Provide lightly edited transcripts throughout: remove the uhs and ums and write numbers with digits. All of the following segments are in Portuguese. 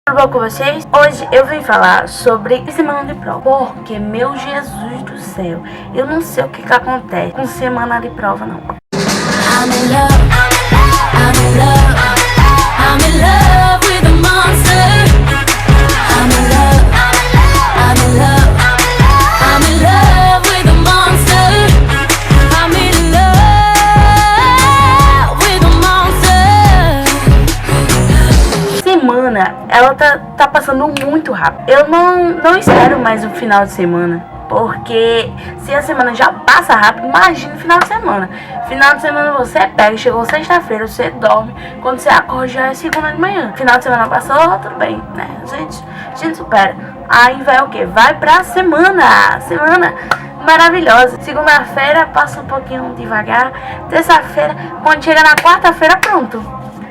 Tudo bom com vocês? Hoje eu vim falar sobre semana de prova. Porque, meu Jesus do céu, eu não sei o que acontece com semana de prova, não. I'm in love, I'm in love, I'm in love with a monster. I'm in love, I'm in love, I'm in love with a monster. I'm in love with a monster. Semana, ela tá passando muito rápido. Eu não espero mais um final de semana, porque se a semana já passa rápido, imagina o final de semana. Final de semana você pega, chegou sexta-feira, você dorme, quando você acorda já é segunda de manhã. Final de semana passou, tudo bem, né? A gente supera. Aí vai o quê? Vai pra semana maravilhosa. Segunda-feira passa um pouquinho devagar. Terça-feira, quando chega na quarta-feira, pronto.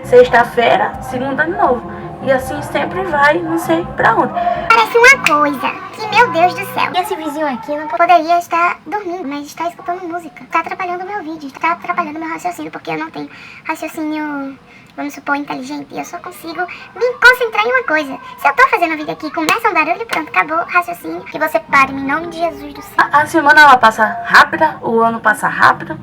Sexta-feira, segunda de novo. E assim sempre vai, não sei pra onde. Parece uma coisa que, meu Deus do céu, esse vizinho aqui não poderia estar dormindo, mas está escutando música. Tá atrapalhando o meu vídeo, tá atrapalhando o meu raciocínio, porque eu não tenho raciocínio, vamos supor, inteligente. E eu só consigo me concentrar em uma coisa. Se eu tô fazendo um vídeo aqui, começa um barulho e pronto, acabou o raciocínio. Que você pare, em nome de Jesus do céu. A semana ela passa rápida, o ano passa rápido.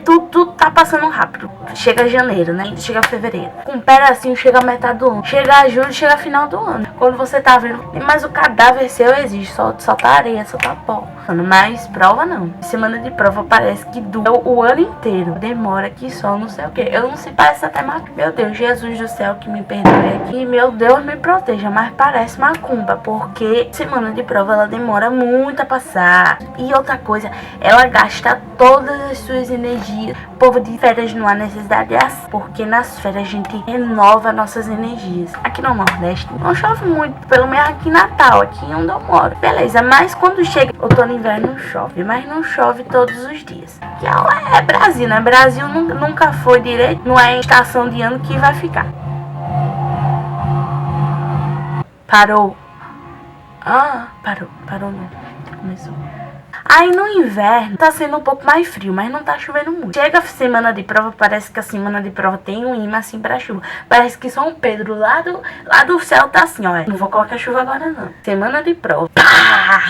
Tudo tá passando rápido. Chega janeiro, né? Chega fevereiro. Com um pedacinho chega metade do ano. Chega julho, chega final do ano. Quando você tá vendo, mas o cadáver seu existe, só tá areia, só tá pó. Mas prova não. Semana de prova parece que dura o ano inteiro. Demora que só não sei o que. Eu não sei, parece até macumba. Meu Deus, Jesus do céu, que me perdoe aqui. Meu Deus, me proteja. Mas parece macumba, porque semana de prova ela demora muito a passar. E outra coisa, ela gasta todas as suas energias. O povo de férias não há necessidade assim, porque nas férias a gente renova nossas energias. Aqui no Nordeste não chove muito, pelo menos aqui em Natal, aqui onde eu moro. Beleza, mas quando chega outono e inverno chove, mas não chove todos os dias. Que é Brasil, né? Brasil nunca foi direito, não é estação de ano que vai ficar. Parou. Parou não. Começou. Aí no inverno tá sendo um pouco mais frio, mas não tá chovendo muito. Chega a semana de prova, parece que a semana de prova tem um imã assim pra chuva. Parece que São Pedro lá do céu tá assim, ó. Não vou colocar chuva agora não. Semana de prova.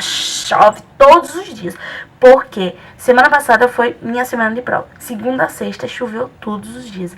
Chove todos os dias. Porque semana passada foi minha semana de prova. Segunda a sexta choveu todos os dias.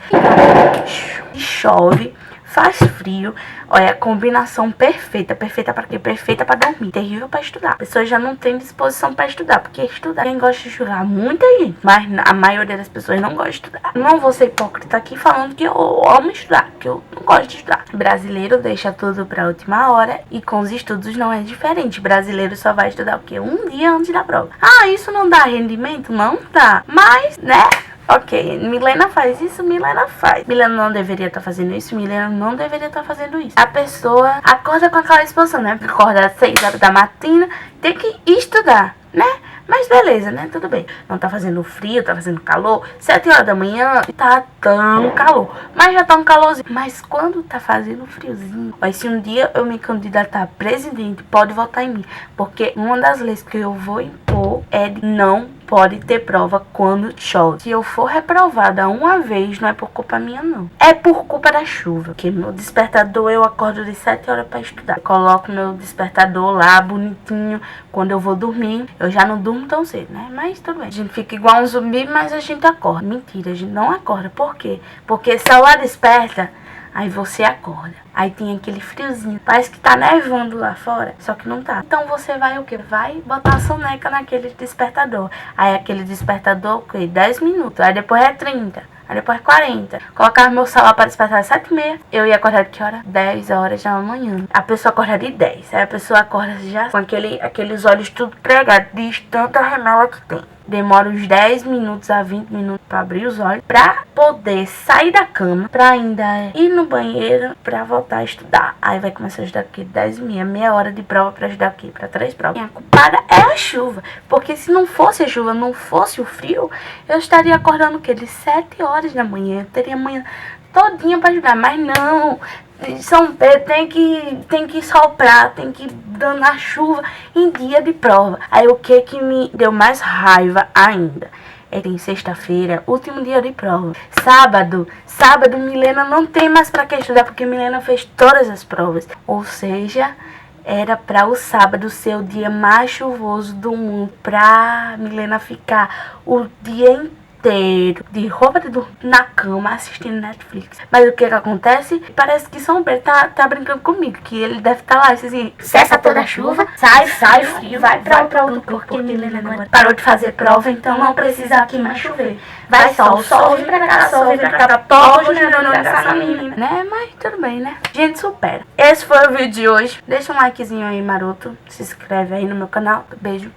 Chove. Faz frio, olha, a combinação perfeita. Perfeita pra quê? Perfeita pra dormir. Terrível pra estudar. A pessoa já não tem disposição pra estudar, porque estudar, quem gosta de estudar, muita gente, mas a maioria das pessoas não gosta de estudar. Não vou ser hipócrita aqui falando que eu amo estudar, que eu não gosto de estudar. Brasileiro deixa tudo pra última hora e com os estudos não é diferente. Brasileiro só vai estudar o quê? Um dia antes da prova. Isso não dá rendimento? Não dá. Mas, né? Ok, Milena faz isso, Milena faz. Milena não deveria estar fazendo isso, Milena não deveria estar fazendo isso. A pessoa acorda com aquela disposição, né? Acorda às 6 horas da matina, tem que estudar, né? Mas beleza, né? Tudo bem. Não tá fazendo frio, tá fazendo calor. 7 horas da manhã, tá tão calor. Mas já tá um calorzinho. Mas quando tá fazendo friozinho, vai se um dia eu me candidatar a presidente, pode votar em mim. Porque uma das leis que eu vou impor é de não pode ter prova quando chove. Se eu for reprovada uma vez, não é por culpa minha, não. É por culpa da chuva. Porque meu despertador, eu acordo de 7 horas pra estudar. Eu coloco meu despertador lá, bonitinho. Quando eu vou dormir, eu já não durmo tão cedo, né? Mas tudo bem. A gente fica igual um zumbi, mas a gente acorda. Mentira, a gente não acorda. Por quê? Porque se ela desperta, aí você acorda. Aí tem aquele friozinho. Parece que tá nevando lá fora, só que não tá. Então você vai o quê? Vai botar a soneca naquele despertador. Aí aquele despertador, o quê? 10 minutos. Aí depois é 30. Aí depois é 40. Colocar meu celular para despertar às 7h30. Eu ia acordar de que hora? 10 horas da manhã. A pessoa acorda de 10. Aí a pessoa acorda já com aqueles olhos tudo pregados. Diz tanta remela que tem. Demora uns 10 minutos a 20 minutos pra abrir os olhos, pra poder sair da cama, pra ainda ir no banheiro, pra voltar a estudar. Aí vai começar a estudar aqui 10h30, meia hora de prova pra estudar aqui, pra 3 provas. E a culpada é a chuva, porque se não fosse a chuva, não fosse o frio, eu estaria acordando o quê? De 7 horas da manhã, eu teria manhã todinha pra estudar, mas não. São Pedro tem que soprar, tem que dar na chuva em dia de prova. Aí o que me deu mais raiva ainda? é que em sexta-feira, último dia de prova. Sábado, Milena não tem mais pra que estudar, porque Milena fez todas as provas. Ou seja, era para o sábado ser o dia mais chuvoso do mundo, pra Milena ficar o dia inteiro de roupa de dormir na cama assistindo Netflix. Mas o que acontece? Parece que São Pedro tá brincando comigo, que ele deve estar lá assim, Cessa toda a chuva, sai frio, vai pra outro corpo, porque Milena agora parou de fazer prova, então não precisa aqui mais chover. Vai sol, vem pra cá, sol, vem pra cá, pode não essa menina, né? Mas tudo bem, né? A gente supera. Esse foi o vídeo de hoje. Deixa um likezinho aí, maroto. Se inscreve aí no meu canal. Beijo.